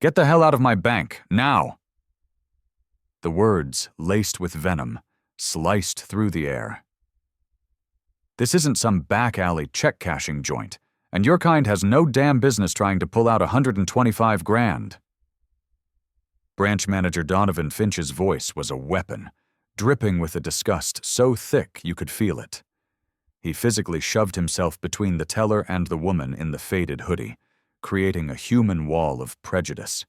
Get the hell out of my bank, now! The words, laced with venom, sliced through the air. This isn't some back-alley check-cashing joint, and your kind has no damn business trying to pull out 125 grand. Branch Manager Donovan Finch's voice was a weapon, dripping with a disgust so thick you could feel it. He physically shoved himself between the teller and the woman in the faded hoodie, creating a human wall of prejudice.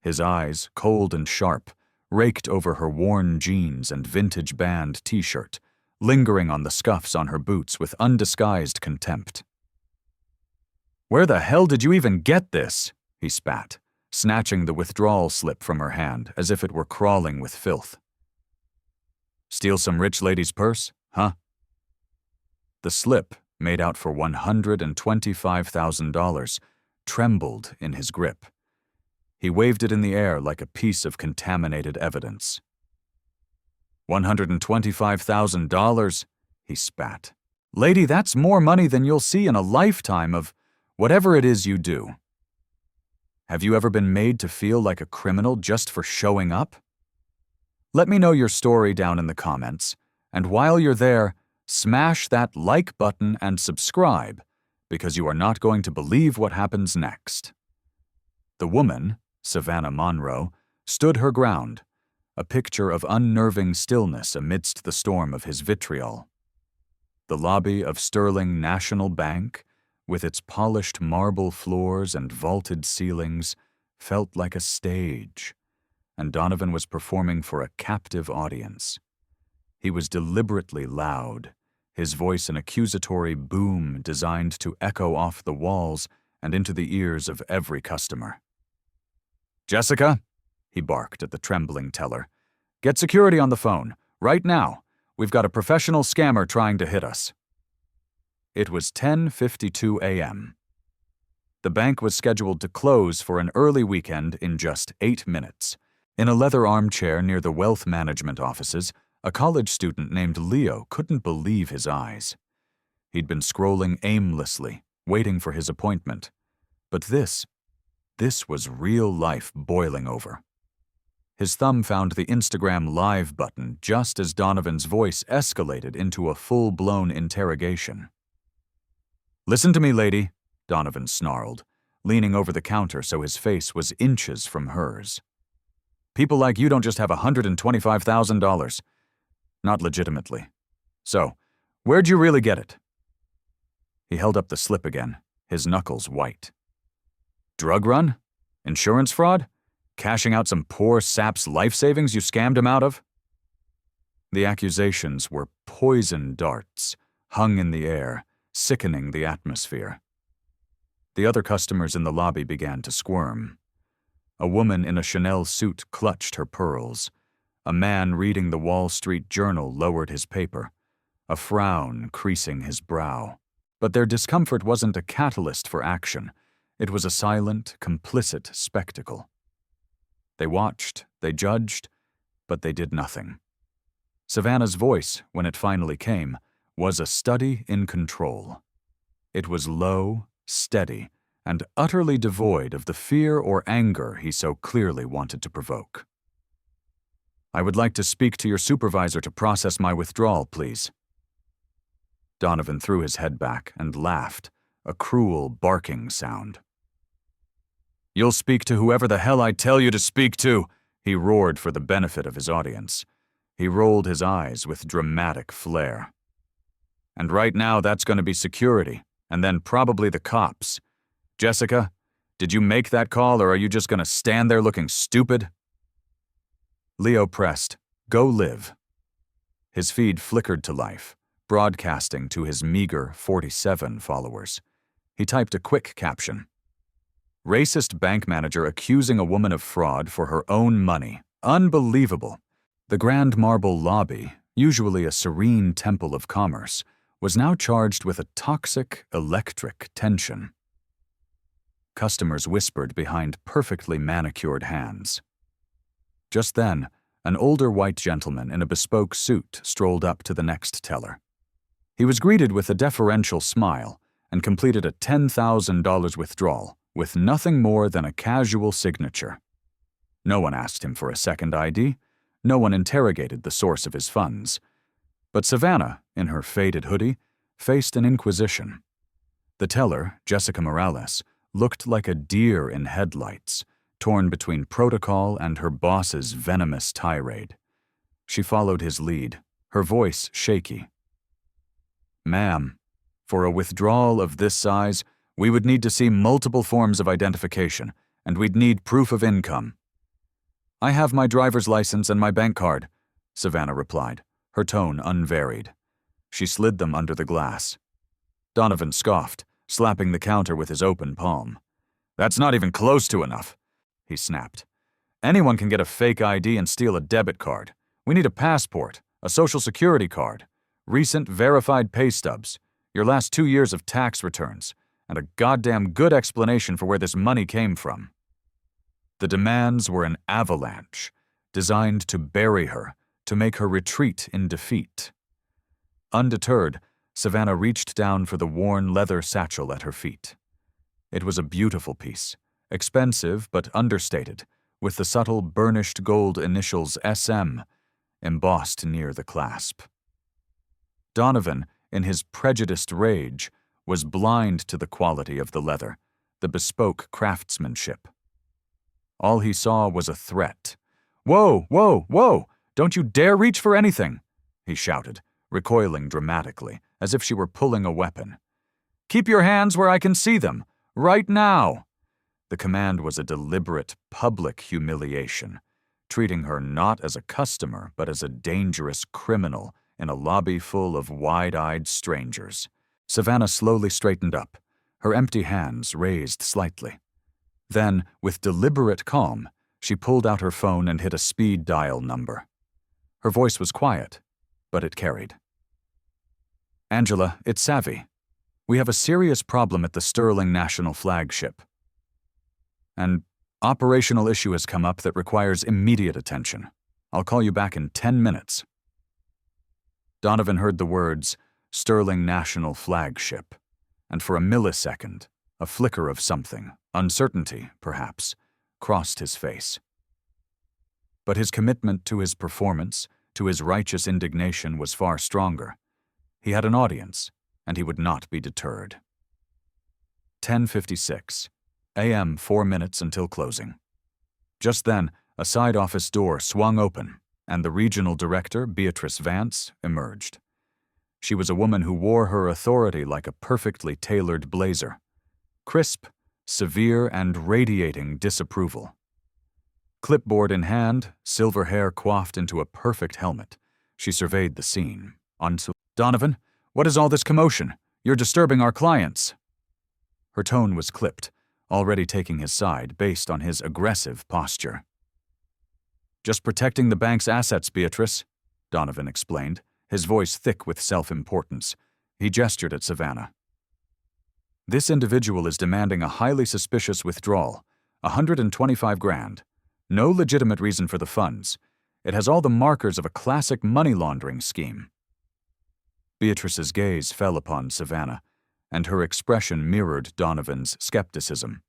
His eyes, cold and sharp, raked over her worn jeans and vintage band t-shirt, lingering on the scuffs on her boots with undisguised contempt. "Where the hell did you even get this?" he spat, snatching the withdrawal slip from her hand as if it were crawling with filth. "Steal some rich lady's purse, huh?" The slip, made out for $125,000, trembled in his grip. He waved it in the air like a piece of contaminated evidence. $125,000, he spat. "Lady, that's more money than you'll see in a lifetime of whatever it is you do. Have you ever been made to feel like a criminal just for showing up? Let me know your story down in the comments, and while you're there, smash that like button and subscribe, because you are not going to believe what happens next." The woman, Savannah Monroe, stood her ground, a picture of unnerving stillness amidst the storm of his vitriol. The lobby of Sterling National Bank, with its polished marble floors and vaulted ceilings, felt like a stage, and Donovan was performing for a captive audience. He was deliberately loud, his voice an accusatory boom designed to echo off the walls and into the ears of every customer. "Jessica," he barked at the trembling teller, "get security on the phone, right now. We've got a professional scammer trying to hit us." It was 10:52 a.m. The bank was scheduled to close for an early weekend in just 8 minutes. In a leather armchair near the wealth management offices, a college student named Leo couldn't believe his eyes. He'd been scrolling aimlessly, waiting for his appointment. But this was real life boiling over. His thumb found the Instagram Live button just as Donovan's voice escalated into a full-blown interrogation. "Listen to me, lady," Donovan snarled, leaning over the counter so his face was inches from hers. "People like you don't just have $125,000. Not legitimately. So, where'd you really get it?" He held up the slip again, his knuckles white. "Drug run? Insurance fraud? Cashing out some poor sap's life savings you scammed him out of?" The accusations were poison darts, hung in the air, sickening the atmosphere. The other customers in the lobby began to squirm. A woman in a Chanel suit clutched her pearls. A man reading the Wall Street Journal lowered his paper, a frown creasing his brow. But their discomfort wasn't a catalyst for action. It was a silent, complicit spectacle. They watched, they judged, but they did nothing. Savannah's voice, when it finally came, was a study in control. It was low, steady, and utterly devoid of the fear or anger he so clearly wanted to provoke. "I would like to speak to your supervisor to process my withdrawal, please." Donovan threw his head back and laughed, a cruel barking sound. "You'll speak to whoever the hell I tell you to speak to," he roared for the benefit of his audience. He rolled his eyes with dramatic flair. "And right now that's going to be security, and then probably the cops. Jessica, did you make that call or are you just going to stand there looking stupid?" Leo pressed, "Go live." His feed flickered to life, broadcasting to his meager 47 followers. He typed a quick caption. "Racist bank manager accusing a woman of fraud for her own money. Unbelievable." The Grand Marble Lobby, usually a serene temple of commerce, was now charged with a toxic, electric tension. Customers whispered behind perfectly manicured hands. Just then, an older white gentleman in a bespoke suit strolled up to the next teller. He was greeted with a deferential smile and completed a $10,000 withdrawal with nothing more than a casual signature. No one asked him for a second ID. No one interrogated the source of his funds. But Savannah, in her faded hoodie, faced an inquisition. The teller, Jessica Morales, looked like a deer in headlights, torn between protocol and her boss's venomous tirade. She followed his lead, her voice shaky. "Ma'am, for a withdrawal of this size, we would need to see multiple forms of identification, and we'd need proof of income." "I have my driver's license and my bank card," Savannah replied, her tone unvaried. She slid them under the glass. Donovan scoffed, slapping the counter with his open palm. "That's not even close to enough," he snapped. "Anyone can get a fake ID and steal a debit card. We need a passport, a social security card, recent verified pay stubs, your last 2 years of tax returns, and a goddamn good explanation for where this money came from." The demands were an avalanche, designed to bury her, to make her retreat in defeat. Undeterred, Savannah reached down for the worn leather satchel at her feet. It was a beautiful piece, expensive but understated, with the subtle burnished gold initials SM embossed near the clasp. Donovan, in his prejudiced rage, was blind to the quality of the leather, the bespoke craftsmanship. All he saw was a threat. "Whoa, whoa, whoa! Don't you dare reach for anything!" he shouted, recoiling dramatically, as if she were pulling a weapon. "Keep your hands where I can see them, right now!" The command was a deliberate, public humiliation, treating her not as a customer but as a dangerous criminal in a lobby full of wide-eyed strangers. Savannah slowly straightened up, her empty hands raised slightly. Then, with deliberate calm, she pulled out her phone and hit a speed dial number. Her voice was quiet, but it carried. "Angela, it's Savvy. We have a serious problem at the Sterling National Flagship. An operational issue has come up that requires immediate attention. I'll call you back in 10 minutes. Donovan heard the words, Sterling National Flagship, and for a millisecond, a flicker of something, uncertainty, perhaps, crossed his face. But his commitment to his performance, to his righteous indignation, was far stronger. He had an audience, and he would not be deterred. 10:56 a.m., 4 minutes until closing. Just then, a side office door swung open, and the regional director, Beatrice Vance, emerged. She was a woman who wore her authority like a perfectly tailored blazer. Crisp, severe, and radiating disapproval. Clipboard in hand, silver hair coiffed into a perfect helmet, she surveyed the scene. "Donovan, what is all this commotion? You're disturbing our clients." Her tone was clipped, already taking his side based on his aggressive posture. "Just protecting the bank's assets, Beatrice," Donovan explained, his voice thick with self-importance. He gestured at Savannah. "This individual is demanding a highly suspicious withdrawal, $125,000. No legitimate reason for the funds. It has all the markers of a classic money laundering scheme." Beatrice's gaze fell upon Savannah, and her expression mirrored Donovan's skepticism.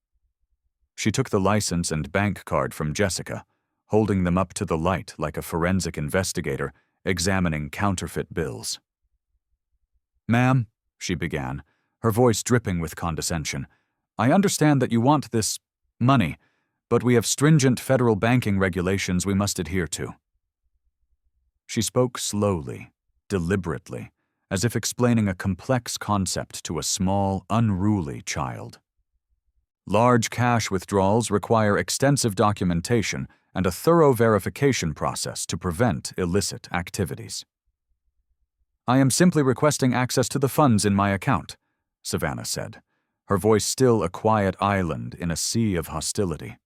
She took the license and bank card from Jessica, holding them up to the light like a forensic investigator examining counterfeit bills. "Ma'am," she began, her voice dripping with condescension, "I understand that you want this money, but we have stringent federal banking regulations we must adhere to." She spoke slowly, deliberately, as if explaining a complex concept to a small, unruly child. "Large cash withdrawals require extensive documentation and a thorough verification process to prevent illicit activities." "I am simply requesting access to the funds in my account," Savannah said, her voice still a quiet island in a sea of hostility.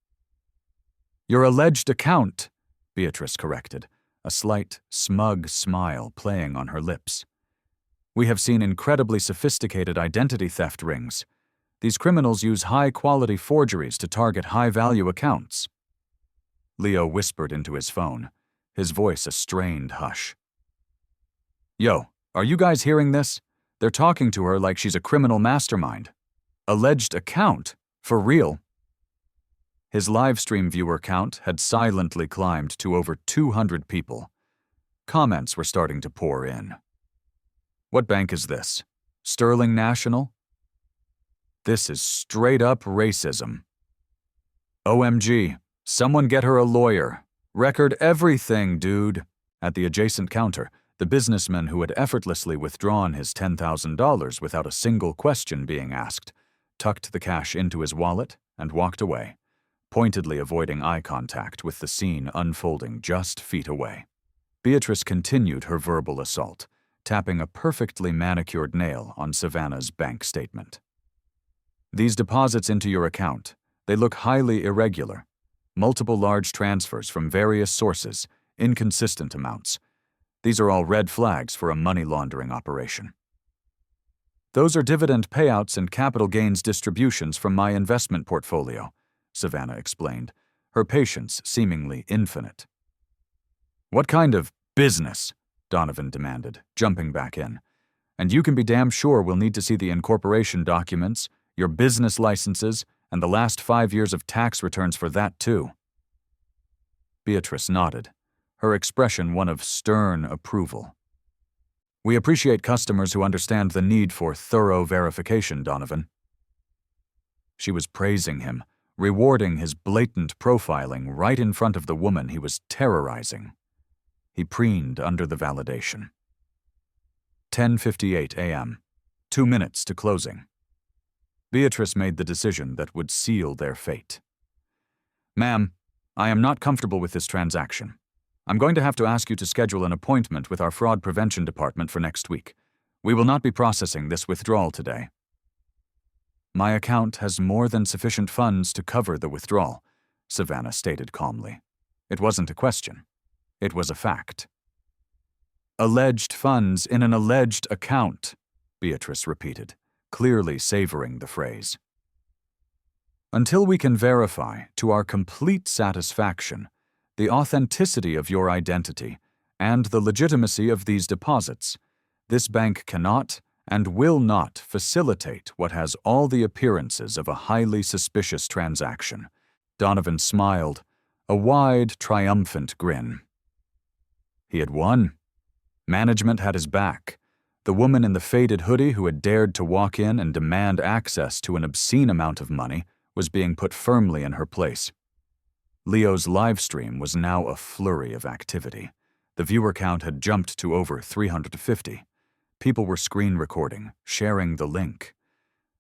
"Your alleged account," Beatrice corrected, a slight, smug smile playing on her lips. "We have seen incredibly sophisticated identity theft rings. These criminals use high-quality forgeries to target high-value accounts." Leo whispered into his phone, his voice a strained hush. "Yo, are you guys hearing this? They're talking to her like she's a criminal mastermind. Alleged account? For real? His livestream viewer count had silently climbed to over 200 people. Comments were starting to pour in. What bank is this? Sterling National? This is straight-up racism. OMG, someone get her a lawyer. Record everything, dude. At the adjacent counter, the businessman who had effortlessly withdrawn his $10,000 without a single question being asked, tucked the cash into his wallet and walked away, pointedly avoiding eye contact with the scene unfolding just feet away. Beatrice continued her verbal assault, tapping a perfectly manicured nail on Savannah's bank statement. These deposits into your account, they look highly irregular. Multiple large transfers from various sources, inconsistent amounts. These are all red flags for a money laundering operation. Those are dividend payouts and capital gains distributions from my investment portfolio, Savannah explained, her patience seemingly infinite. What kind of business? Donovan demanded, jumping back in. And you can be damn sure we'll need to see the incorporation documents, your business licenses, and the last 5 years of tax returns for that too. Beatrice nodded, her expression one of stern approval. We appreciate customers who understand the need for thorough verification, Donovan. She was praising him, rewarding his blatant profiling right in front of the woman he was terrorizing. He preened under the validation. 10:58 a.m., 2 minutes to closing. Beatrice made the decision that would seal their fate. Ma'am, I am not comfortable with this transaction. I'm going to have to ask you to schedule an appointment with our fraud prevention department for next week. We will not be processing this withdrawal today. My account has more than sufficient funds to cover the withdrawal, Savannah stated calmly. It wasn't a question. It was a fact. Alleged funds in an alleged account, Beatrice repeated, clearly savoring the phrase. Until we can verify, to our complete satisfaction, the authenticity of your identity and the legitimacy of these deposits, this bank cannot and will not facilitate what has all the appearances of a highly suspicious transaction. Donovan smiled, a wide, triumphant grin. He had won. Management had his back. The woman in the faded hoodie who had dared to walk in and demand access to an obscene amount of money was being put firmly in her place. Leo's livestream was now a flurry of activity. The viewer count had jumped to over 350. People were screen recording, sharing the link.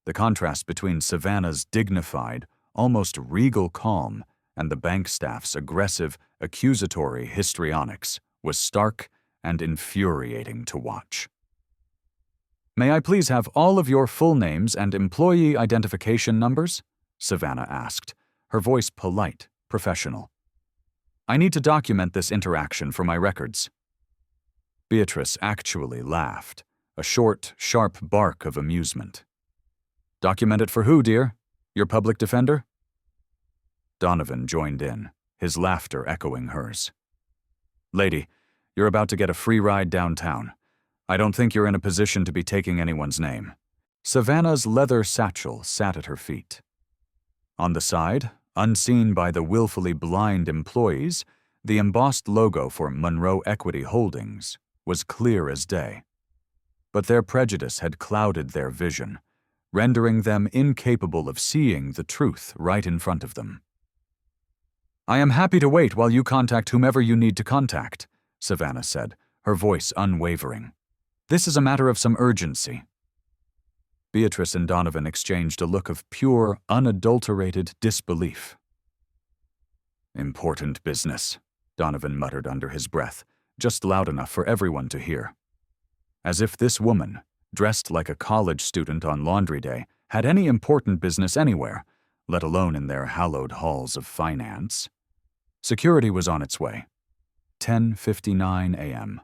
The contrast between Savannah's dignified, almost regal calm and the bank staff's aggressive, accusatory histrionics was stark and infuriating to watch. May I please have all of your full names and employee identification numbers? Savannah asked, her voice polite, professional. I need to document this interaction for my records. Beatrice actually laughed, a short, sharp bark of amusement. Document it for who, dear? Your public defender? Donovan joined in, his laughter echoing hers. Lady, you're about to get a free ride downtown. I don't think you're in a position to be taking anyone's name. Savannah's leather satchel sat at her feet. On the side, unseen by the willfully blind employees, the embossed logo for Monroe Equity Holdings was clear as day. But their prejudice had clouded their vision, rendering them incapable of seeing the truth right in front of them. I am happy to wait while you contact whomever you need to contact, Savannah said, her voice unwavering. This is a matter of some urgency. Beatrice and Donovan exchanged a look of pure, unadulterated disbelief. Important business, Donovan muttered under his breath, just loud enough for everyone to hear. As if this woman, dressed like a college student on laundry day, had any important business anywhere, let alone in their hallowed halls of finance. Security was on its way. 10:59 a.m.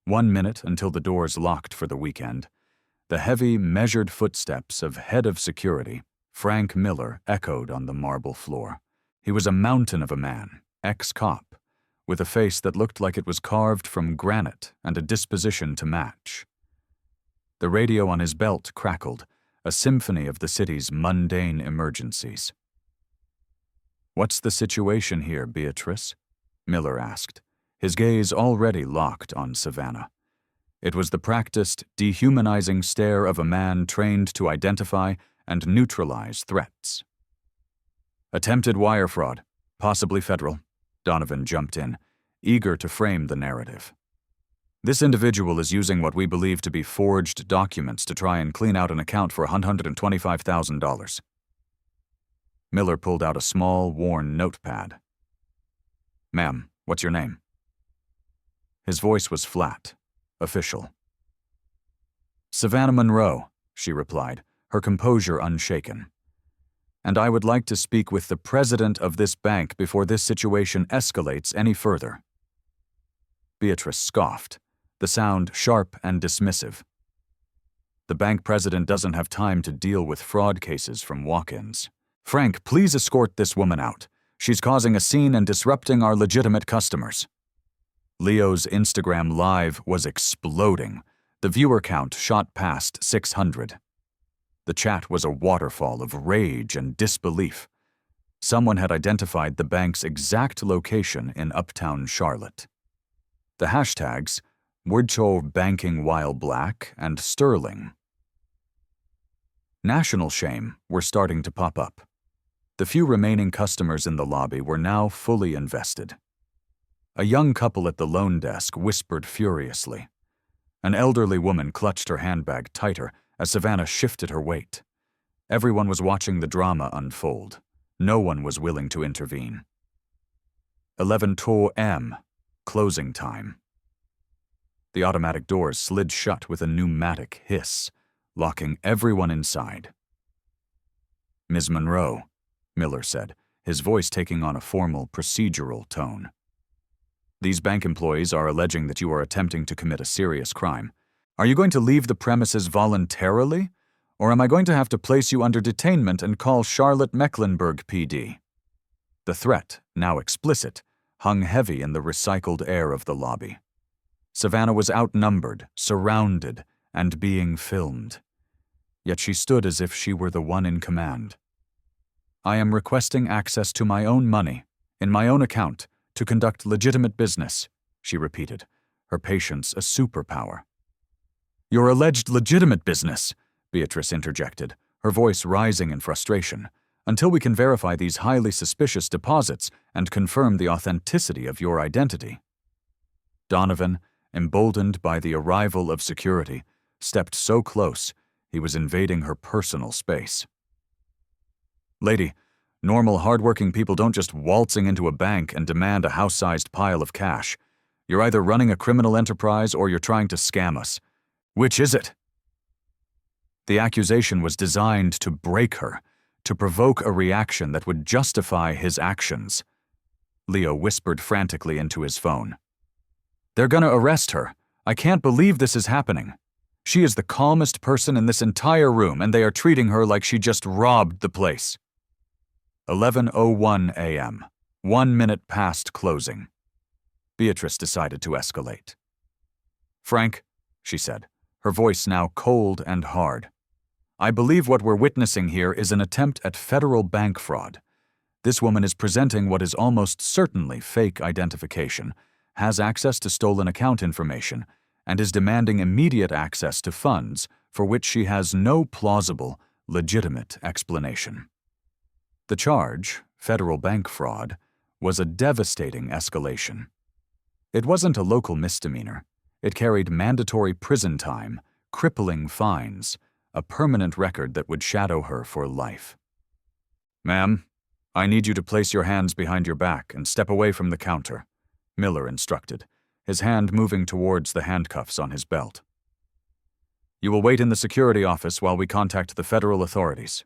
1 minute until the doors locked for the weekend. The heavy, measured footsteps of head of security, Frank Miller, echoed on the marble floor. He was a mountain of a man, ex-cop, with a face that looked like it was carved from granite and a disposition to match. The radio on his belt crackled, a symphony of the city's mundane emergencies. "What's the situation here, Beatrice?" Miller asked, his gaze already locked on Savannah. It was the practiced, dehumanizing stare of a man trained to identify and neutralize threats. "Attempted wire fraud, possibly federal," Donovan jumped in, eager to frame the narrative. "This individual is using what we believe to be forged documents to try and clean out an account for $125,000. Miller pulled out a small, worn notepad. "Ma'am, what's your name?" His voice was flat, official. "Savannah Monroe," she replied, her composure unshaken. "And I would like to speak with the president of this bank before this situation escalates any further." Beatrice scoffed, the sound sharp and dismissive. "The bank president doesn't have time to deal with fraud cases from walk-ins. Frank, please escort this woman out. She's causing a scene and disrupting our legitimate customers." Leo's Instagram Live was exploding. The viewer count shot past 600. The chat was a waterfall of rage and disbelief. Someone had identified the bank's exact location in uptown Charlotte. The hashtags, Withdrawal banking while black and sterling. National shame were starting to pop up. The few remaining customers in the lobby were now fully invested. A young couple at the loan desk whispered furiously. An elderly woman clutched her handbag tighter as Savannah shifted her weight. Everyone was watching the drama unfold. No one was willing to intervene. 11:02 m, closing time. The automatic doors slid shut with a pneumatic hiss, locking everyone inside. "Ms. Monroe," Miller said, his voice taking on a formal, procedural tone. "These bank employees are alleging that you are attempting to commit a serious crime. Are you going to leave the premises voluntarily, or am I going to have to place you under detainment and call Charlotte-Mecklenburg PD?" The threat, now explicit, hung heavy in the recycled air of the lobby. Savannah was outnumbered, surrounded, and being filmed. Yet she stood as if she were the one in command. "I am requesting access to my own money, in my own account, to conduct legitimate business," she repeated, her patience a superpower. "Your alleged legitimate business," Beatrice interjected, her voice rising in frustration, "until we can verify these highly suspicious deposits and confirm the authenticity of your identity." Donovan, emboldened by the arrival of security, stepped so close he was invading her personal space. "Lady, normal, hard-working people don't just waltzing into a bank and demand a house-sized pile of cash. You're either running a criminal enterprise or you're trying to scam us. Which is it?" The accusation was designed to break her, to provoke a reaction that would justify his actions. Leo whispered frantically into his phone. "They're gonna arrest her. I can't believe this is happening. She is the calmest person in this entire room, and they are treating her like she just robbed the place." 11:01 a.m., 1 minute past closing. Beatrice decided to escalate. "Frank," she said, her voice now cold and hard, "I believe what we're witnessing here is an attempt at federal bank fraud. This woman is presenting what is almost certainly fake identification, has access to stolen account information, and is demanding immediate access to funds for which she has no plausible, legitimate explanation." The charge, federal bank fraud, was a devastating escalation. It wasn't a local misdemeanor. It carried mandatory prison time, crippling fines, a permanent record that would shadow her for life. "Ma'am, I need you to place your hands behind your back and step away from the counter," Miller instructed, his hand moving towards the handcuffs on his belt. "You will wait in the security office while we contact the federal authorities."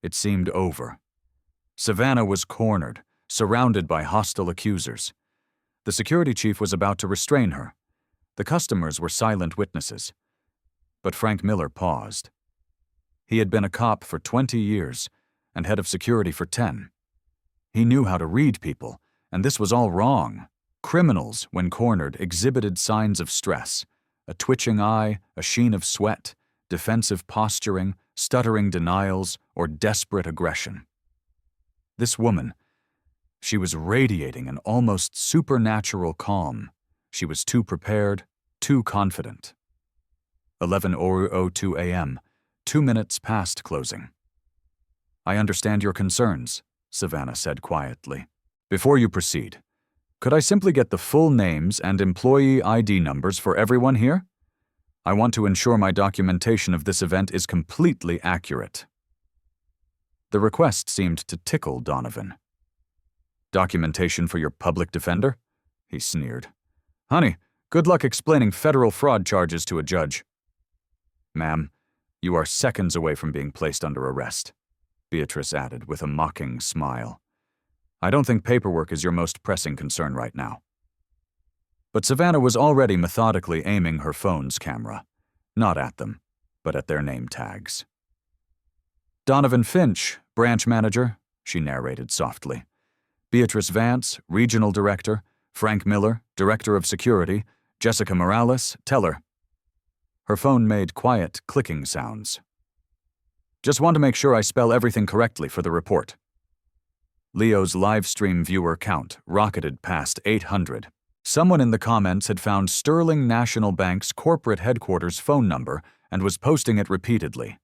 It seemed over. Savannah was cornered, surrounded by hostile accusers. The security chief was about to restrain her. The customers were silent witnesses. But Frank Miller paused. He had been a cop for 20 years and head of security for 10. He knew how to read people, and this was all wrong. Criminals, when cornered, exhibited signs of stress, a twitching eye, a sheen of sweat, defensive posturing, stuttering denials, or desperate aggression. This woman, she was radiating an almost supernatural calm. She was too prepared, too confident. 11:02 a.m., 2 minutes past closing. "I understand your concerns," Savannah said quietly. "Before you proceed, could I simply get the full names and employee ID numbers for everyone here? I want to ensure my documentation of this event is completely accurate." The request seemed to tickle Donovan. "Documentation for your public defender?" he sneered. "Honey, good luck explaining federal fraud charges to a judge." "Ma'am, you are seconds away from being placed under arrest," Beatrice added with a mocking smile. "I don't think paperwork is your most pressing concern right now." But Savannah was already methodically aiming her phone's camera, not at them, but at their name tags. "Donovan Finch, branch manager," she narrated softly. "Beatrice Vance, regional director. Frank Miller, director of security. Jessica Morales, teller." Her phone made quiet clicking sounds. "Just want to make sure I spell everything correctly for the report." Leo's live stream viewer count rocketed past 800. Someone in the comments had found Sterling National Bank's corporate headquarters phone number and was posting it repeatedly.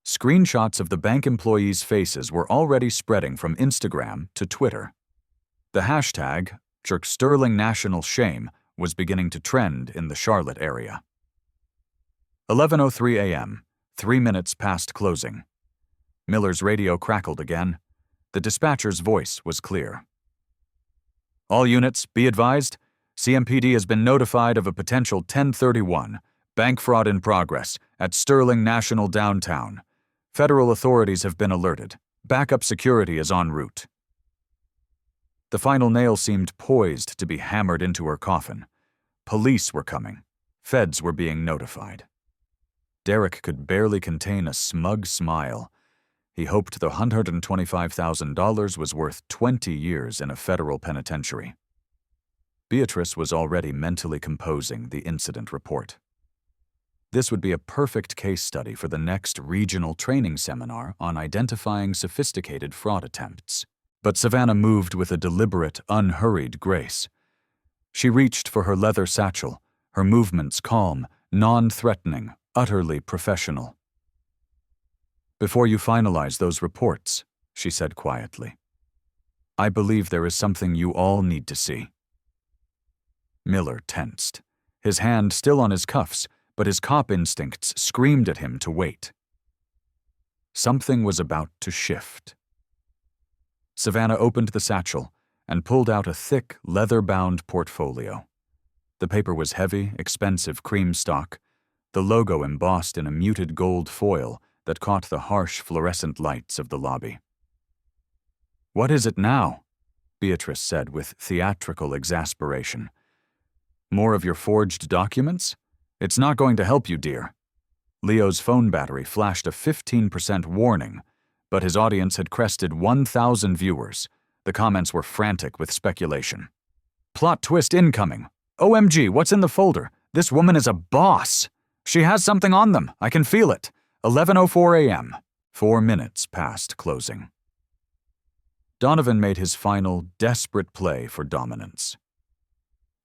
Screenshots of the bank employees' faces were already spreading from Instagram to Twitter. The hashtag, #Sterling National Shame, was beginning to trend in the Charlotte area. 11:03 a.m., 3 minutes past closing. Miller's radio crackled again. The dispatcher's voice was clear. "All units, be advised. CMPD has been notified of a potential 1031, bank fraud in progress, at Sterling National Downtown. Federal authorities have been alerted. Backup security is en route." The final nail seemed poised to be hammered into her coffin. Police were coming. Feds were being notified. Derek could barely contain a smug smile. He hoped the $125,000 was worth 20 years in a federal penitentiary. Beatrice was already mentally composing the incident report. This would be a perfect case study for the next regional training seminar on identifying sophisticated fraud attempts. But Savannah moved with a deliberate, unhurried grace. She reached for her leather satchel, her movements calm, non-threatening, utterly professional. "Before you finalize those reports," she said quietly, "I believe there is something you all need to see." Miller tensed, his hand still on his cuffs, but his cop instincts screamed at him to wait. Something was about to shift. Savannah opened the satchel and pulled out a thick, leather-bound portfolio. The paper was heavy, expensive cream stock, the logo embossed in a muted gold foil that caught the harsh fluorescent lights of the lobby. "What is it now?" Beatrice said with theatrical exasperation. "More of your forged documents? It's not going to help you, dear." Leo's phone battery flashed a 15% warning, but his audience had crested 1,000 viewers. The comments were frantic with speculation. "Plot twist incoming. OMG, what's in the folder? This woman is a boss. She has something on them. I can feel it. 11:04 a.m., 4 minutes past closing. Donovan made his final, desperate play for dominance.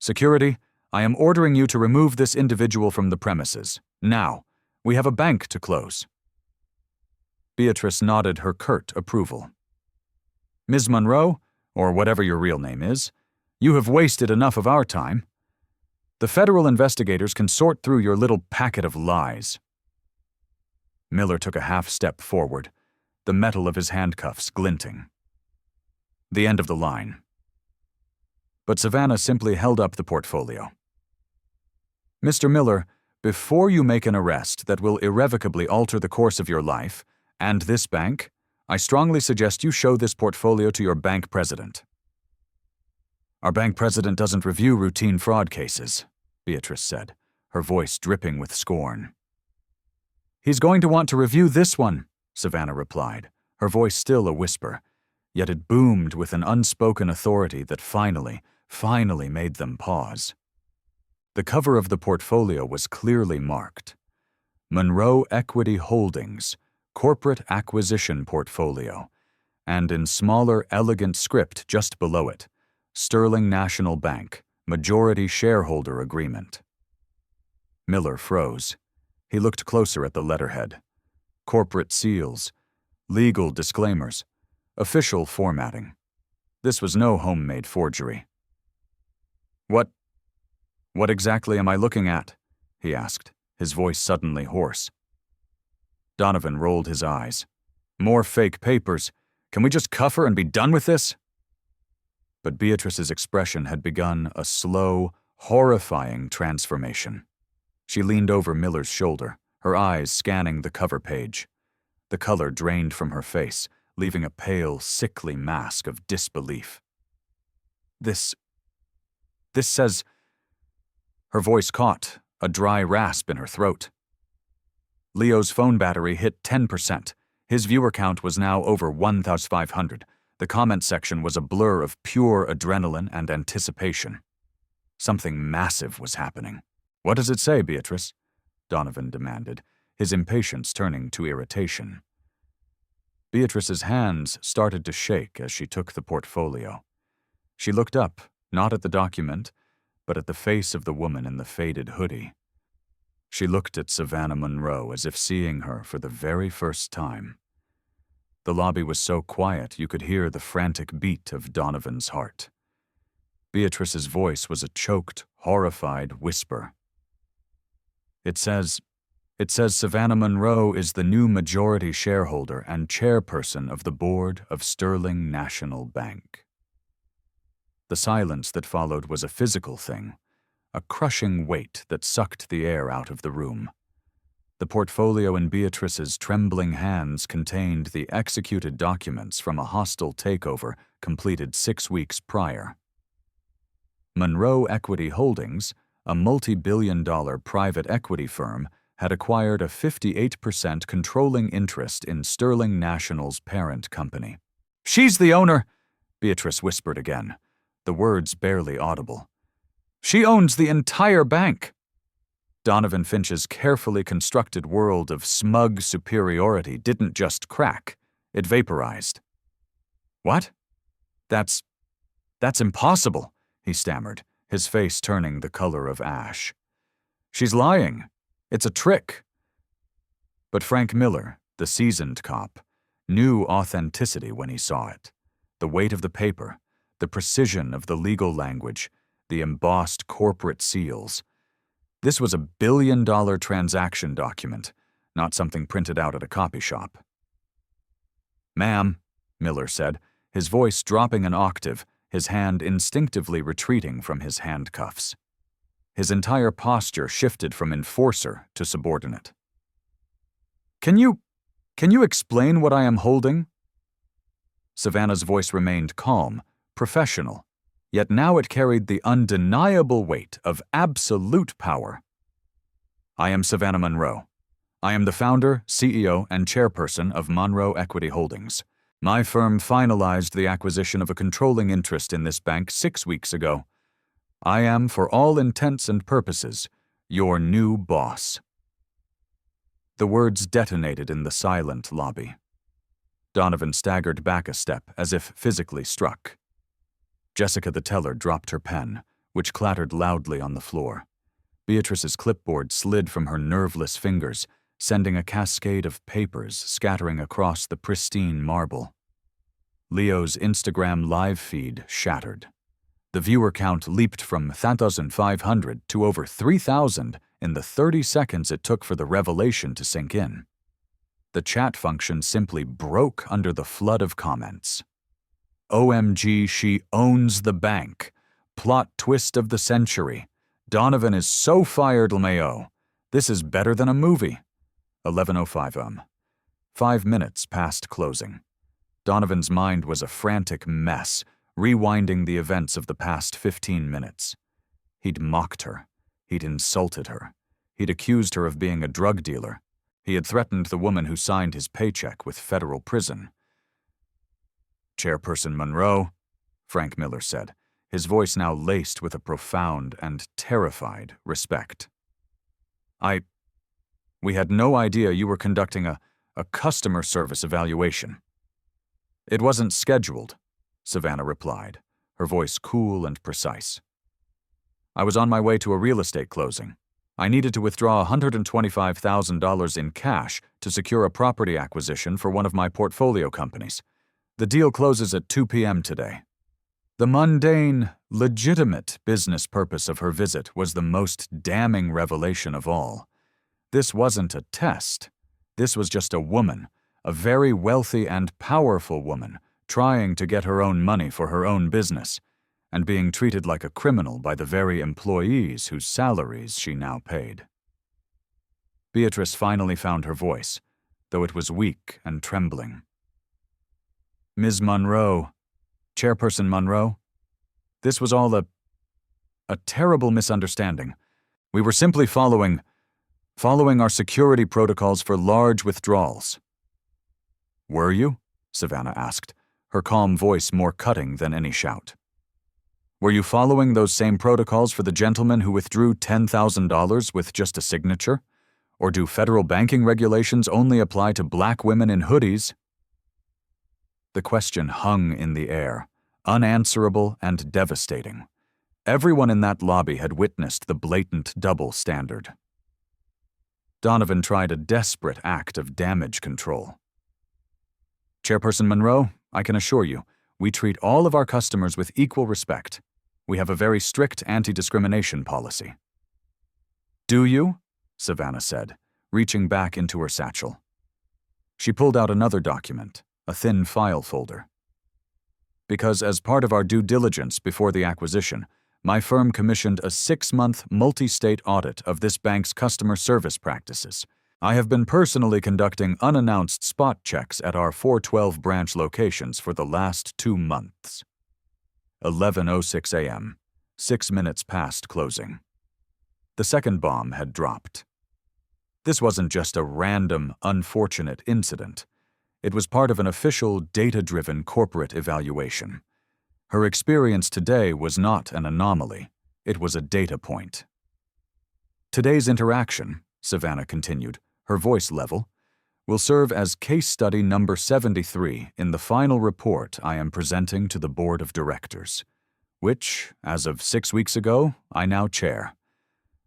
"Security, I am ordering you to remove this individual from the premises. Now. We have a bank to close." Beatrice nodded her curt approval. "Ms. Monroe, or whatever your real name is, you have wasted enough of our time. The federal investigators can sort through your little packet of lies." Miller took a half-step forward, the metal of his handcuffs glinting. The end of the line. But Savannah simply held up the portfolio. "Mr. Miller, before you make an arrest that will irrevocably alter the course of your life, and this bank, I strongly suggest you show this portfolio to your bank president." "Our bank president doesn't review routine fraud cases," Beatrice said, her voice dripping with scorn. "He's going to want to review this one," Savannah replied, her voice still a whisper, yet it boomed with an unspoken authority that finally made them pause. The cover of the portfolio was clearly marked. Monroe Equity Holdings, Corporate Acquisition Portfolio, and in smaller, elegant script just below it, Sterling National Bank, Majority Shareholder Agreement. Miller froze. He looked closer at the letterhead. Corporate seals, legal disclaimers, official formatting. This was no homemade forgery. What exactly am I looking at? He asked, his voice suddenly hoarse. Donovan rolled his eyes. More fake papers. Can we just cuff her and be done with this? But Beatrice's expression had begun a slow, horrifying transformation. She leaned over Miller's shoulder, her eyes scanning the cover page. The color drained from her face, leaving a pale, sickly mask of disbelief. This says... Her voice caught, a dry rasp in her throat. Leo's phone battery hit 10%. His viewer count was now over 1,500. The comment section was a blur of pure adrenaline and anticipation. Something massive was happening. What does it say, Beatrice? Donovan demanded, his impatience turning to irritation. Beatrice's hands started to shake as she took the portfolio. She looked up, not at the document, but at the face of the woman in the faded hoodie. She looked at Savannah Monroe as if seeing her for the very first time. The lobby was so quiet you could hear the frantic beat of Donovan's heart. Beatrice's voice was a choked, horrified whisper. It says Savannah Monroe is the new majority shareholder and chairperson of the board of Sterling National Bank. The silence that followed was a physical thing, a crushing weight that sucked the air out of the room. The portfolio in Beatrice's trembling hands contained the executed documents from a hostile takeover completed 6 weeks prior. Monroe Equity Holdings, a multi-billion-dollar private equity firm, had acquired a 58% controlling interest in Sterling National's parent company. "She's the owner," Beatrice whispered again, the words barely audible. "She owns the entire bank." Donovan Finch's carefully constructed world of smug superiority didn't just crack, it vaporized. "What? That's impossible," he stammered, his face turning the color of ash. "She's lying. It's a trick." But Frank Miller, the seasoned cop, knew authenticity when he saw it. The weight of the paper, the precision of the legal language, the embossed corporate seals. This was a billion-dollar transaction document, not something printed out at a copy shop. "Ma'am," Miller said, his voice dropping an octave, his hand instinctively retreating from his handcuffs. His entire posture shifted from enforcer to subordinate. Can you explain what I am holding?" Savannah's voice remained calm, professional, yet now it carried the undeniable weight of absolute power. "I am Savannah Monroe. I am the founder, CEO, and chairperson of Monroe Equity Holdings. My firm finalized the acquisition of a controlling interest in this bank 6 weeks ago. I am, for all intents and purposes, your new boss." The words detonated in the silent lobby. Donovan staggered back a step as if physically struck. Jessica the teller dropped her pen, which clattered loudly on the floor. Beatrice's clipboard slid from her nerveless fingers, sending a cascade of papers scattering across the pristine marble. Leo's Instagram live feed shattered. The viewer count leaped from 3,500 to over 3,000 in the 30 seconds it took for the revelation to sink in. The chat function simply broke under the flood of comments. "OMG, she owns the bank. Plot twist of the century. Donovan is so fired, LMAO. This is better than a movie." 11:05 5 minutes past closing. Donovan's mind was a frantic mess, rewinding the events of the past 15 minutes. He'd mocked her. He'd insulted her. He'd accused her of being a drug dealer. He had threatened the woman who signed his paycheck with federal prison. "Chairperson Monroe," Frank Miller said, his voice now laced with a profound and terrified respect. I We had no idea you were conducting a customer service evaluation." "It wasn't scheduled," Savannah replied, her voice cool and precise. "I was on my way to a real estate closing. I needed to withdraw $125,000 in cash to secure a property acquisition for one of my portfolio companies. The deal closes at 2 p.m. today." The mundane, legitimate business purpose of her visit was the most damning revelation of all. This wasn't a test. This was just a woman, a very wealthy and powerful woman, trying to get her own money for her own business, and being treated like a criminal by the very employees whose salaries she now paid. Beatrice finally found her voice, though it was weak and trembling. "Ms. Monroe, Chairperson Monroe, this was all a terrible misunderstanding. We were simply following our security protocols for large withdrawals." "Were you?" Savannah asked, her calm voice more cutting than any shout. "Were you following those same protocols for the gentleman who withdrew $10,000 with just a signature? Or do federal banking regulations only apply to black women in hoodies?" The question hung in the air, unanswerable and devastating. Everyone in that lobby had witnessed the blatant double standard. Donovan tried a desperate act of damage control. "Chairperson Monroe, I can assure you, we treat all of our customers with equal respect. We have a very strict anti-discrimination policy." "Do you?" Savannah said, reaching back into her satchel. She pulled out another document, a thin file folder. "Because as part of our due diligence before the acquisition, my firm commissioned a 6-month multi-state audit of this bank's customer service practices. I have been personally conducting unannounced spot checks at our 412 branch locations for the last 2 months." 11:06 a.m., 6 minutes past closing. The second bomb had dropped. This wasn't just a random, unfortunate incident. It was part of an official, data-driven corporate evaluation. Her experience today was not an anomaly. It was a data point. "Today's interaction," Savannah continued, her voice level, "will serve as case study number 73 in the final report I am presenting to the Board of Directors, which, as of 6 weeks ago, I now chair.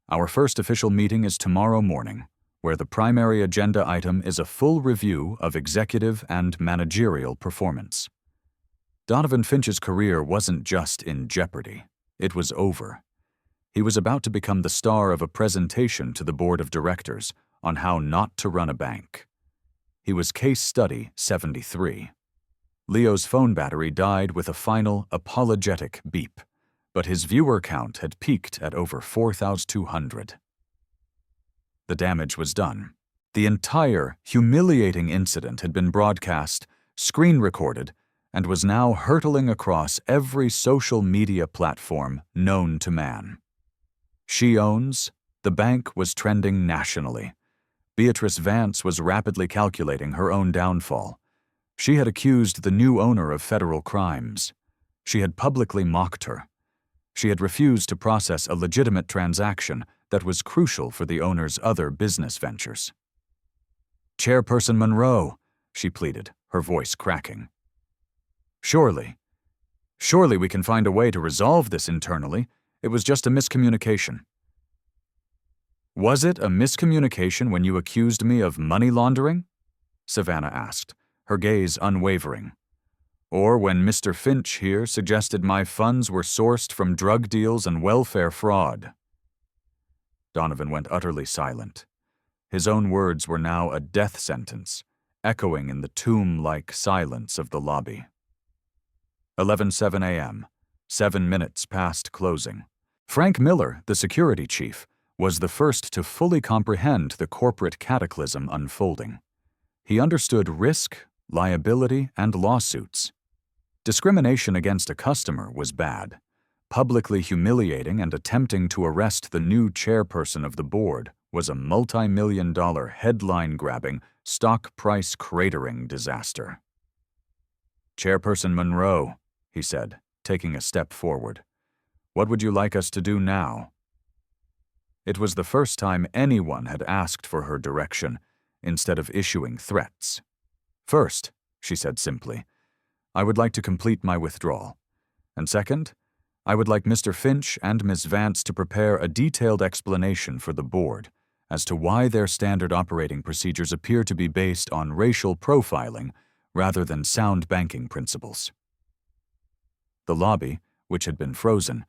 Our first official meeting is tomorrow morning, where the primary agenda item is a full review of executive and managerial performance." Donovan Finch's career wasn't just in jeopardy. It was over. He was about to become the star of a presentation to the Board of Directors on how not to run a bank. He was case study 73. Leo's phone battery died with a final, apologetic beep, but his viewer count had peaked at over 4,200. The damage was done. The entire humiliating incident had been broadcast, screen-recorded, and was now hurtling across every social media platform known to man. She owns, the bank was trending nationally. Beatrice Vance was rapidly calculating her own downfall. She had accused the new owner of federal crimes. She had publicly mocked her. She had refused to process a legitimate transaction that was crucial for the owner's other business ventures. "Chairperson Monroe," she pleaded, her voice cracking. Surely we can find a way to resolve this internally. It was just a miscommunication." "Was it a miscommunication when you accused me of money laundering?" Savannah asked, her gaze unwavering. "Or when Mr. Finch here suggested my funds were sourced from drug deals and welfare fraud?" Donovan went utterly silent. His own words were now a death sentence, echoing in the tomb-like silence of the lobby. 11:07 a.m., 7 minutes past closing. Frank Miller, the security chief, was the first to fully comprehend the corporate cataclysm unfolding. He understood risk, liability, and lawsuits. Discrimination against a customer was bad. Publicly humiliating and attempting to arrest the new chairperson of the board was a multi-million-dollar headline-grabbing, stock price cratering disaster. "Chairperson Monroe," he said, taking a step forward, "what would you like us to do now?" It was the first time anyone had asked for her direction, instead of issuing threats. "First," she said simply, "I would like to complete my withdrawal. And second, I would like Mr. Finch and Ms. Vance to prepare a detailed explanation for the board as to why their standard operating procedures appear to be based on racial profiling rather than sound banking principles." The lobby, which had been frozen,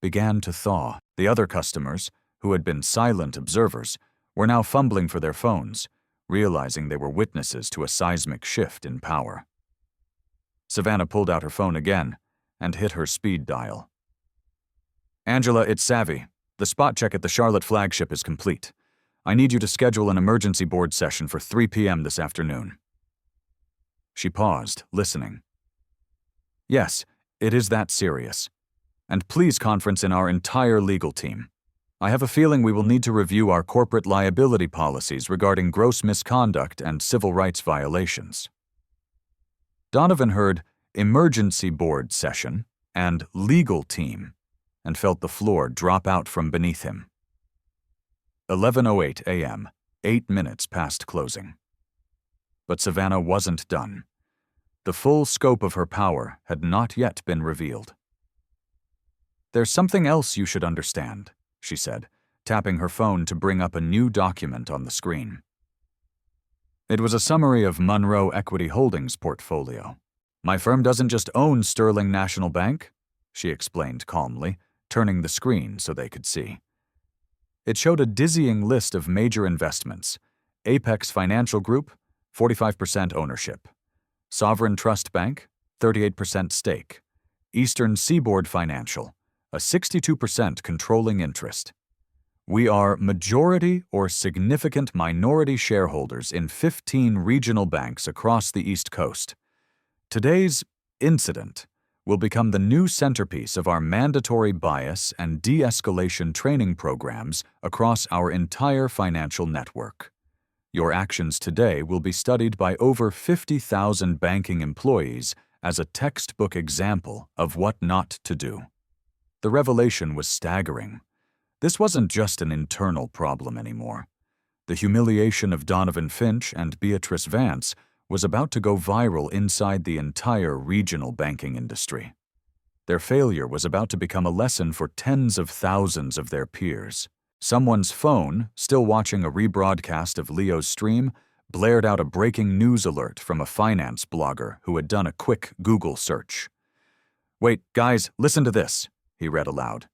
began to thaw. The other customers, who had been silent observers, were now fumbling for their phones, realizing they were witnesses to a seismic shift in power. Savannah pulled out her phone again and hit her speed dial. "Angela, it's Savvy. The spot check at the Charlotte flagship is complete. I need you to schedule an emergency board session for 3 p.m. this afternoon." She paused, listening. "Yes, it is that serious. And please conference in our entire legal team. I have a feeling we will need to review our corporate liability policies regarding gross misconduct and civil rights violations." Donovan heard emergency board session and legal team and felt the floor drop out from beneath him. 11:08 a.m., 8 minutes past closing. But Savannah wasn't done. The full scope of her power had not yet been revealed. "There's something else you should understand," she said, tapping her phone to bring up a new document on the screen. It was a summary of Monroe Equity Holdings' portfolio. "My firm doesn't just own Sterling National Bank," she explained calmly, turning the screen so they could see. It showed a dizzying list of major investments: Apex Financial Group, 45% ownership; Sovereign Trust Bank, 38% stake; Eastern Seaboard Financial, a 62% controlling interest. "We are majority or significant minority shareholders in 15 regional banks across the East Coast. Today's incident will become the new centerpiece of our mandatory bias and de-escalation training programs across our entire financial network. Your actions today will be studied by over 50,000 banking employees as a textbook example of what not to do." The revelation was staggering. This wasn't just an internal problem anymore. The humiliation of Donovan Finch and Beatrice Vance was about to go viral inside the entire regional banking industry. Their failure was about to become a lesson for tens of thousands of their peers. Someone's phone, still watching a rebroadcast of Leo's stream, blared out a breaking news alert from a finance blogger who had done a quick Google search. "Wait, guys, listen to this," he read aloud.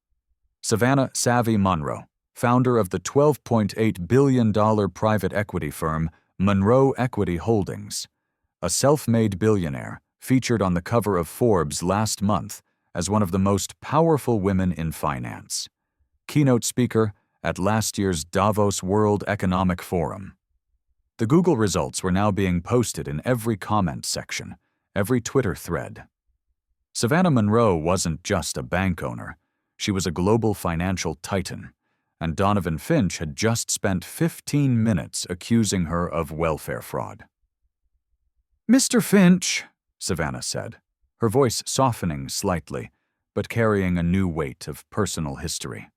"Savannah Savvy Monroe, founder of the $12.8 billion private equity firm Monroe Equity Holdings, a self-made billionaire, featured on the cover of Forbes last month as one of the most powerful women in finance. Keynote speaker at last year's Davos World Economic Forum." The Google results were now being posted in every comment section, every Twitter thread. Savannah Monroe wasn't just a bank owner. She was a global financial titan, and Donovan Finch had just spent 15 minutes accusing her of welfare fraud. "Mr. Finch," Savannah said, her voice softening slightly, but carrying a new weight of personal history.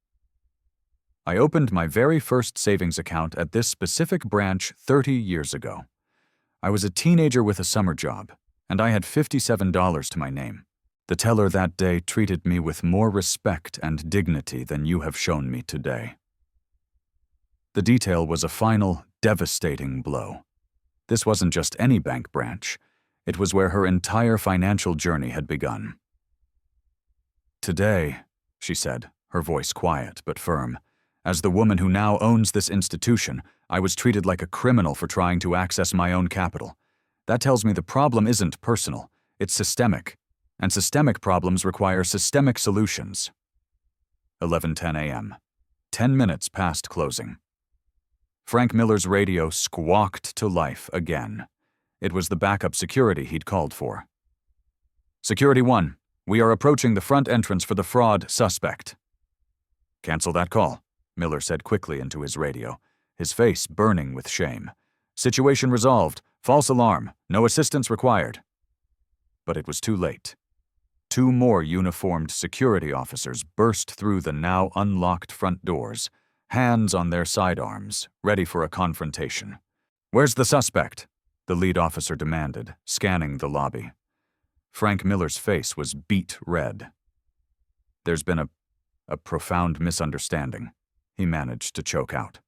"I opened my very first savings account at this specific branch 30 years ago. I was a teenager with a summer job, and I had $57 to my name. The teller that day treated me with more respect and dignity than you have shown me today." The detail was a final, devastating blow. This wasn't just any bank branch. It was where her entire financial journey had begun. "Today," she said, her voice quiet but firm, "as the woman who now owns this institution, I was treated like a criminal for trying to access my own capital. That tells me the problem isn't personal, it's systemic. And systemic problems require systemic solutions." 11:10 a.m., 10 minutes past closing. Frank Miller's radio squawked to life again. It was the backup security he'd called for. "Security 1, we are approaching the front entrance for the fraud suspect." "Cancel that call," Miller said quickly into his radio, his face burning with shame. "Situation resolved. False alarm. No assistance required." But it was too late. 2 more uniformed security officers burst through the now unlocked front doors, hands on their sidearms, ready for a confrontation. "Where's the suspect?" the lead officer demanded, scanning the lobby. Frank Miller's face was beet red. "There's been a profound misunderstanding," he managed to choke out.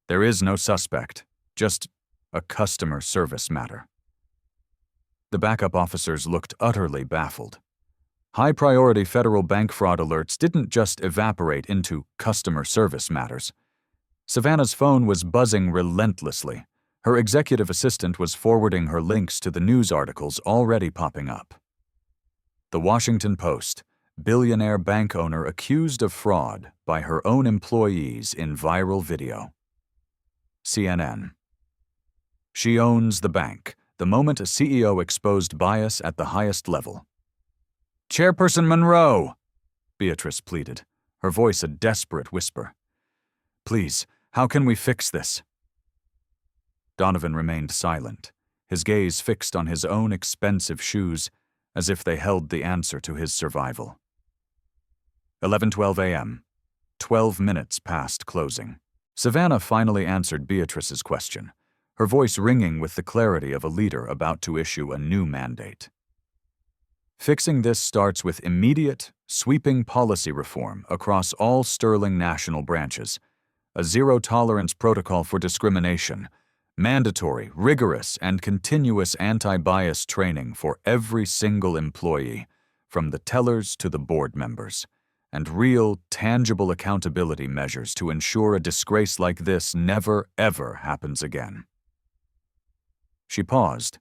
"There is no suspect, just a customer service matter." The backup officers looked utterly baffled. High-priority federal bank fraud alerts didn't just evaporate into customer service matters. Savannah's phone was buzzing relentlessly. Her executive assistant was forwarding her links to the news articles already popping up. The Washington Post, billionaire bank owner accused of fraud by her own employees in viral video. CNN. She owns the bank, the moment a CEO exposed bias at the highest level. "Chairperson Monroe," Beatrice pleaded, her voice a desperate whisper. "Please, how can we fix this?" Donovan remained silent, his gaze fixed on his own expensive shoes, as if they held the answer to his survival. 11:12 a.m., 12 minutes past closing. Savannah finally answered Beatrice's question, her voice ringing with the clarity of a leader about to issue a new mandate. "Fixing this starts with immediate, sweeping policy reform across all Sterling national branches, a zero-tolerance protocol for discrimination, mandatory, rigorous, and continuous anti-bias training for every single employee, from the tellers to the board members, and real, tangible accountability measures to ensure a disgrace like this never, ever happens again." She paused,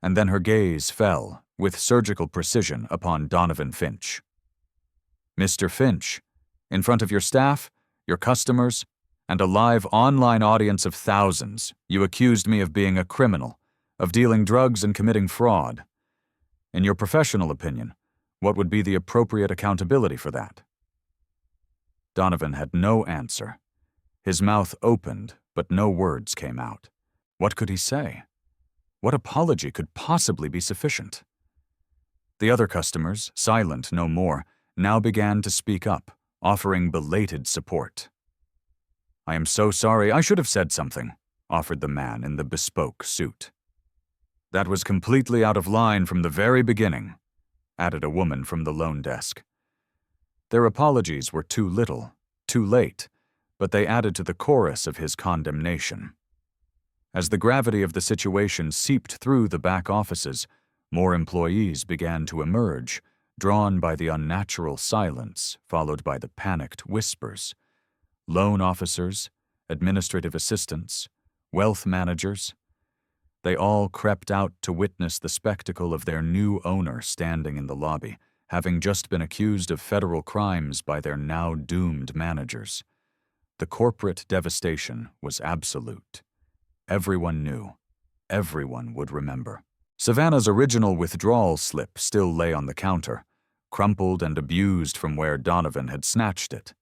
and then her gaze fell, with surgical precision, upon Donovan Finch. "Mr. Finch, in front of your staff, your customers, and a live online audience of thousands, you accused me of being a criminal, of dealing drugs and committing fraud. In your professional opinion, what would be the appropriate accountability for that?" Donovan had no answer. His mouth opened, but no words came out. What could he say? What apology could possibly be sufficient? The other customers, silent no more, now began to speak up, offering belated support. "I am so sorry, I should have said something," offered the man in the bespoke suit. "That was completely out of line from the very beginning," added a woman from the loan desk. Their apologies were too little, too late, but they added to the chorus of his condemnation. As the gravity of the situation seeped through the back offices, more employees began to emerge, drawn by the unnatural silence followed by the panicked whispers. Loan officers, administrative assistants, wealth managers. They all crept out to witness the spectacle of their new owner standing in the lobby, having just been accused of federal crimes by their now doomed managers. The corporate devastation was absolute. Everyone knew. Everyone would remember. Savannah's original withdrawal slip still lay on the counter, crumpled and abused from where Donovan had snatched it.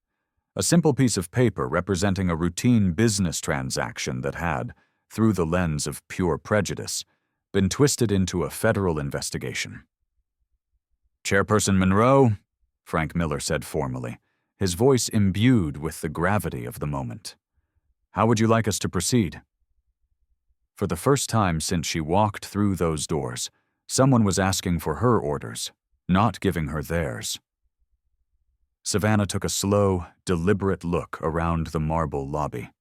A simple piece of paper representing a routine business transaction that had, through the lens of pure prejudice, been twisted into a federal investigation. "Chairperson Monroe," Frank Miller said formally, his voice imbued with the gravity of the moment. "How would you like us to proceed?" For the first time since she walked through those doors, someone was asking for her orders, not giving her theirs. Savannah took a slow, deliberate look around the marble lobby,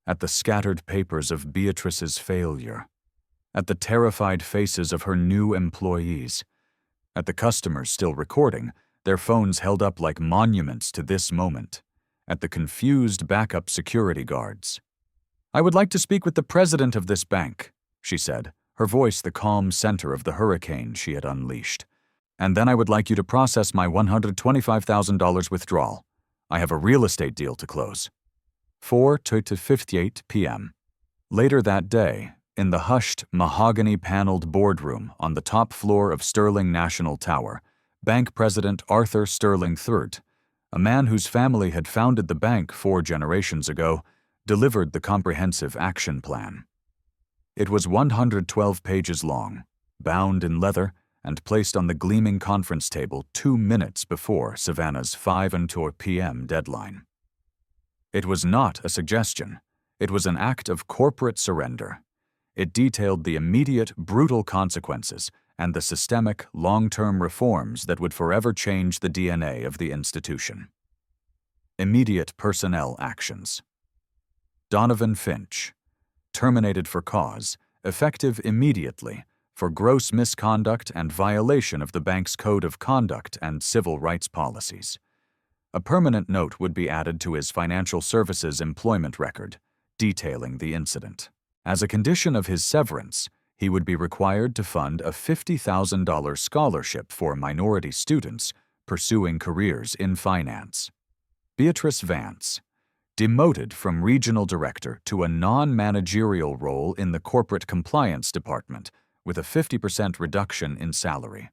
at the scattered papers of Beatrice's failure, at the terrified faces of her new employees, at the customers still recording, their phones held up like monuments to this moment, at the confused backup security guards. "I would like to speak with the president of this bank," she said, her voice the calm center of the hurricane she had unleashed. "And then I would like you to process my $125,000 withdrawal. I have a real estate deal to close." 4:58 p.m. Later that day, in the hushed, mahogany-paneled boardroom on the top floor of Sterling National Tower, Bank President Arthur Sterling III, a man whose family had founded the bank 4 generations ago, delivered the comprehensive action plan. It was 112 pages long, bound in leather, and placed on the gleaming conference table 2 minutes before Savannah's 5:02 p.m. deadline. It was not a suggestion. It was an act of corporate surrender. It detailed the immediate, brutal consequences and the systemic, long-term reforms that would forever change the DNA of the institution. Immediate personnel actions. Donovan Finch, terminated for cause, effective immediately, for gross misconduct and violation of the bank's code of conduct and civil rights policies. A permanent note would be added to his financial services employment record, detailing the incident. As a condition of his severance, he would be required to fund a $50,000 scholarship for minority students pursuing careers in finance. Beatrice Vance, demoted from regional director to a non-managerial role in the corporate compliance department with a 50% reduction in salary.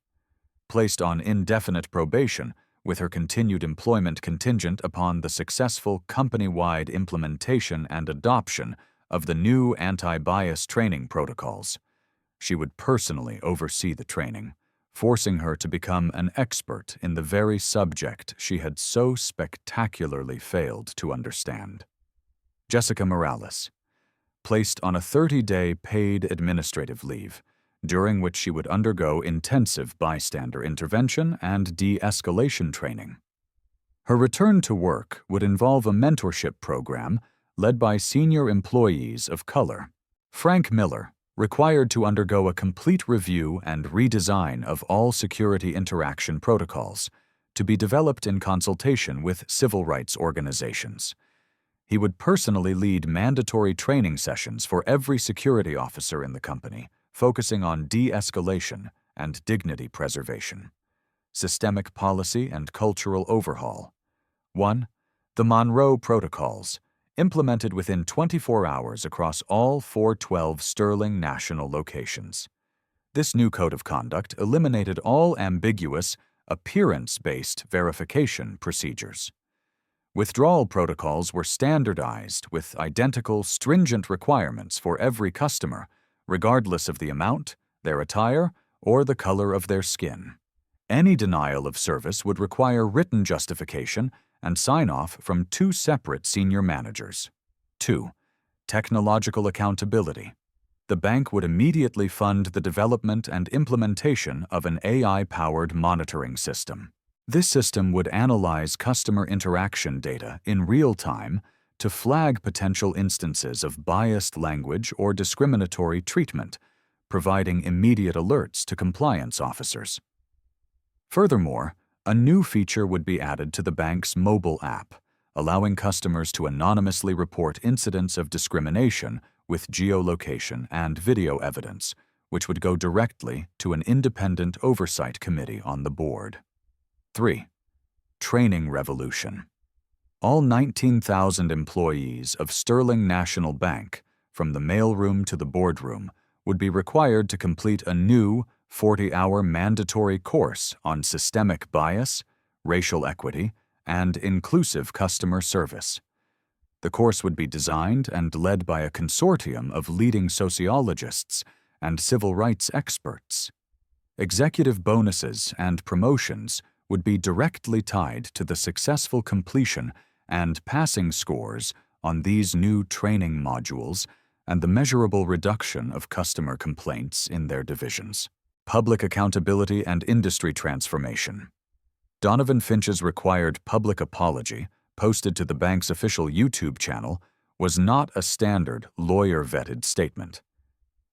Placed on indefinite probation with her continued employment contingent upon the successful company-wide implementation and adoption of the new anti-bias training protocols. She would personally oversee the training, forcing her to become an expert in the very subject she had so spectacularly failed to understand. Jessica Morales, placed on a 30-day paid administrative leave, during which she would undergo intensive bystander intervention and de-escalation training. Her return to work would involve a mentorship program led by senior employees of color. Frank Miller, required to undergo a complete review and redesign of all security interaction protocols, to be developed in consultation with civil rights organizations. He would personally lead mandatory training sessions for every security officer in the company, focusing on de-escalation and dignity preservation. Systemic policy and cultural overhaul. 1. The Monroe Protocols, implemented within 24 hours across all 412 Sterling national locations. This new code of conduct eliminated all ambiguous, appearance-based verification procedures. Withdrawal protocols were standardized with identical, stringent requirements for every customer, regardless of the amount, their attire, or the color of their skin. Any denial of service would require written justification and sign-off from 2 separate senior managers. 2. Technological accountability. The bank would immediately fund the development and implementation of an AI-powered monitoring system. This system would analyze customer interaction data in real time to flag potential instances of biased language or discriminatory treatment, providing immediate alerts to compliance officers. Furthermore, a new feature would be added to the bank's mobile app, allowing customers to anonymously report incidents of discrimination with geolocation and video evidence, which would go directly to an independent oversight committee on the board. 3. Training revolution. All 19,000 employees of Sterling National Bank, from the mailroom to the boardroom, would be required to complete a new 40-hour mandatory course on systemic bias, racial equity, and inclusive customer service. The course would be designed and led by a consortium of leading sociologists and civil rights experts. Executive bonuses and promotions would be directly tied to the successful completion and passing scores on these new training modules and the measurable reduction of customer complaints in their divisions. Public accountability and industry transformation. Donovan Finch's required public apology, posted to the bank's official YouTube channel, was not a standard lawyer-vetted statement.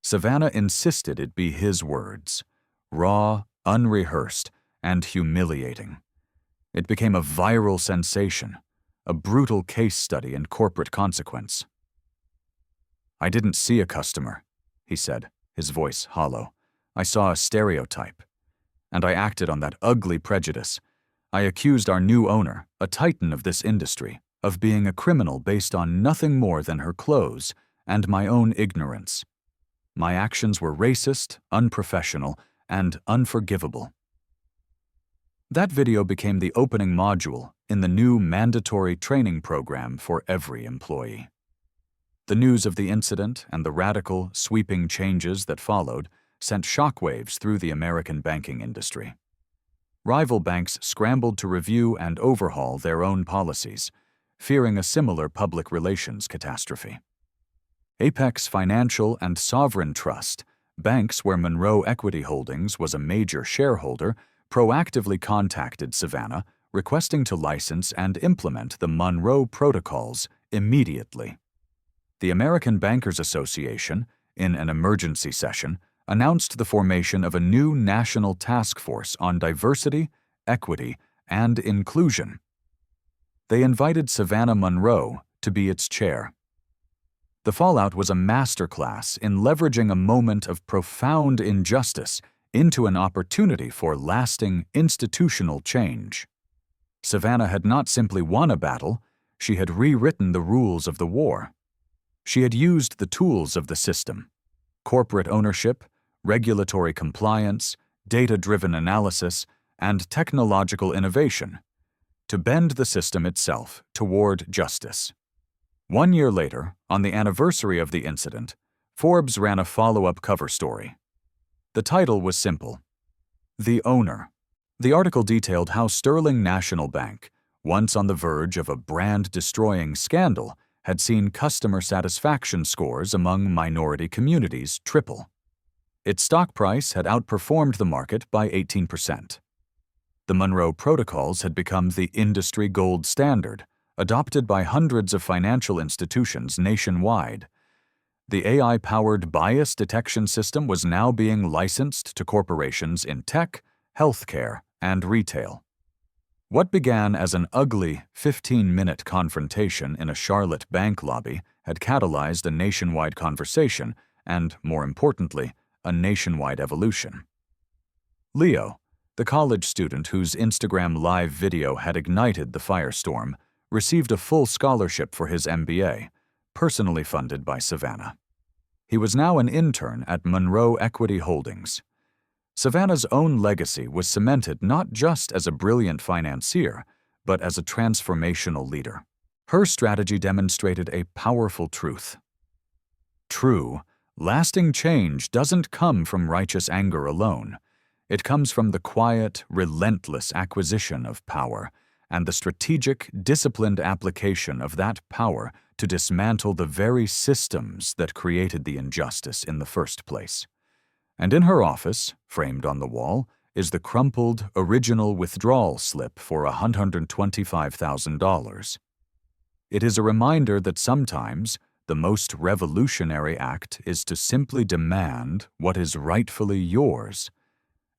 Savannah insisted it be his words, raw, unrehearsed, and humiliating. It became a viral sensation, a brutal case study in corporate consequence. "I didn't see a customer," he said, his voice hollow. "I saw a stereotype. And I acted on that ugly prejudice. I accused our new owner, a titan of this industry, of being a criminal based on nothing more than her clothes and my own ignorance. My actions were racist, unprofessional, and unforgivable." That video became the opening module in the new mandatory training program for every employee. The news of the incident and the radical, sweeping changes that followed sent shockwaves through the American banking industry. Rival banks scrambled to review and overhaul their own policies, fearing a similar public relations catastrophe. Apex Financial and Sovereign Trust, banks where Monroe Equity Holdings was a major shareholder, proactively contacted Savannah, requesting to license and implement the Monroe Protocols immediately. The American Bankers Association, in an emergency session, announced the formation of a new national task force on diversity, equity, and inclusion. They invited Savannah Monroe to be its chair. The fallout was a masterclass in leveraging a moment of profound injustice into an opportunity for lasting institutional change. Savannah had not simply won a battle, she had rewritten the rules of the war. She had used the tools of the system: corporate ownership, regulatory compliance, data-driven analysis, and technological innovation to bend the system itself toward justice. 1 year later, on the anniversary of the incident, Forbes ran a follow-up cover story. The title was simple: The Owner. The article detailed how Sterling National Bank, once on the verge of a brand-destroying scandal, had seen customer satisfaction scores among minority communities triple. Its stock price had outperformed the market by 18%. The Monroe Protocols had become the industry gold standard, adopted by hundreds of financial institutions nationwide. The AI-powered bias detection system was now being licensed to corporations in tech, healthcare, and retail. What began as an ugly 15-minute confrontation in a Charlotte bank lobby had catalyzed a nationwide conversation and, more importantly, a nationwide evolution. Leo, the college student whose Instagram live video had ignited the firestorm, received a full scholarship for his MBA, personally funded by Savannah. He was now an intern at Monroe Equity Holdings. Savannah's own legacy was cemented not just as a brilliant financier, but as a transformational leader. Her strategy demonstrated a powerful truth. True, lasting change doesn't come from righteous anger alone. It comes from the quiet, relentless acquisition of power and the strategic, disciplined application of that power to dismantle the very systems that created the injustice in the first place. And in her office, framed on the wall, is the crumpled, original withdrawal slip for $125,000. It is a reminder that sometimes the most revolutionary act is to simply demand what is rightfully yours,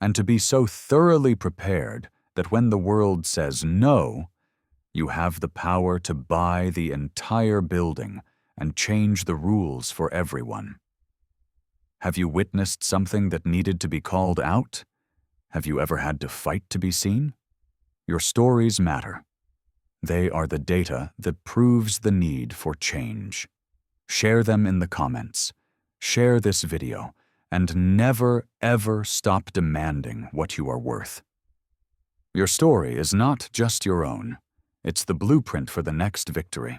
and to be so thoroughly prepared that when the world says no, you have the power to buy the entire building and change the rules for everyone. Have you witnessed something that needed to be called out? Have you ever had to fight to be seen? Your stories matter. They are the data that proves the need for change. Share them in the comments. Share this video, and never, ever stop demanding what you are worth. Your story is not just your own. It's the blueprint for the next victory.